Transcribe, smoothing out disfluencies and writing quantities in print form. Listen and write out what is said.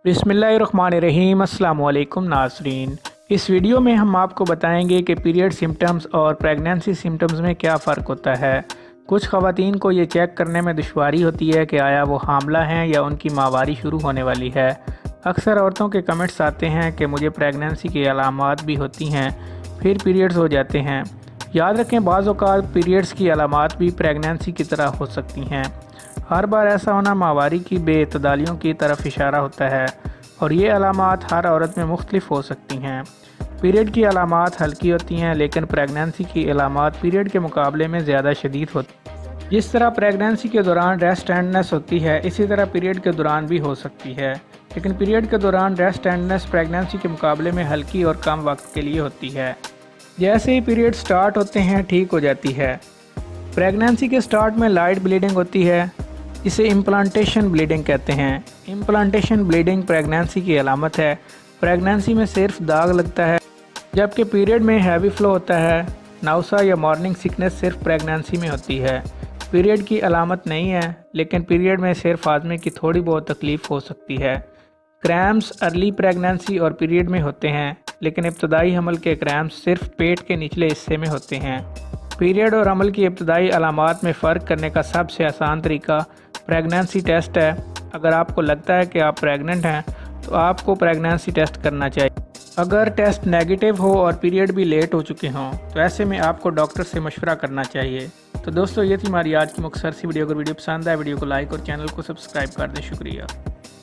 बिस्मिल्लाहिर्रहमानिर्रहीम। अस्सलाम वालेकुम नाज़रीन। इस वीडियो में हम आपको बताएंगे कि पीरियड सिम्टम्स और प्रेगनेंसी सिम्टम्स में क्या फ़र्क होता है। कुछ ख़वातीन को ये चेक करने में दुश्वारी होती है कि आया वो हामला हैं या उनकी माहवारी शुरू होने वाली है। अक्सर औरतों के कमेंट्स आते हैं कि मुझे प्रेगनेंसी की अलामात भी होती हैं, फिर पीरियड्स हो जाते हैं। याद रखें, बाज़ औक़ात पीरियड्स की अलामात भी प्रेगनेंसी की तरह हो सकती हैं। हर बार ऐसा होना माहवारी की बेइतदालियों की तरफ इशारा होता है और ये अलामात हर औरत में मुख्तलिफ हो सकती हैं। पीरियड की अलामात हल्की होती हैं, लेकिन प्रेगनेंसी की अलामात पीरियड के मुकाबले में ज़्यादा शदीद होती हैं। जिस तरह प्रेगनेंसी के दौरान रेस्ट टेंडनेस होती है, इसी तरह पीरियड के दौरान भी हो सकती है, लेकिन पीरियड के दौरान रेस्ट टेंडनेस प्रेगनेंसी के मुकाबले में हल्की और कम वक्त के लिए होती है। जैसे ही पीरियड स्टार्ट होते हैं ठीक हो जाती है। प्रेगनेंसी के स्टार्ट में लाइट ब्लीडिंग होती है, इसे इम्प्लांटेशन ब्लीडिंग कहते हैं। इम्प्लांटेशन ब्लीडिंग प्रेगनेंसी की अलामत है। प्रेगनेंसी में सिर्फ दाग लगता है, जबकि पीरियड में हैवी फ्लो होता है। नाउसा या मॉर्निंग सिकनेस सिर्फ प्रेगनेंसी में होती है, पीरियड की अलामत नहीं है, लेकिन पीरियड में सिर्फ हाजमे की थोड़ी बहुत तकलीफ़ हो सकती है। क्रैम्प्स अर्ली प्रेगनेंसी और पीरियड में होते हैं, लेकिन इब्तदाई हमल के क्रैम्प्स सिर्फ पेट के निचले हिस्से में होते हैं। पीरियड और हमल की इब्तदाई अलामात में फ़र्क करने का सबसे आसान तरीका प्रेगनेंसी टेस्ट है। अगर आपको लगता है कि आप प्रेग्नेंट हैं तो आपको प्रेगनेंसी टेस्ट करना चाहिए। अगर टेस्ट नेगेटिव हो और पीरियड भी लेट हो चुके हों तो ऐसे में आपको डॉक्टर से मशवरा करना चाहिए। तो दोस्तों, ये थी हमारी आज की मुख्तसर सी वीडियो। अगर वीडियो पसंद आए वीडियो को लाइक और चैनल को सब्सक्राइब कर दें। शुक्रिया।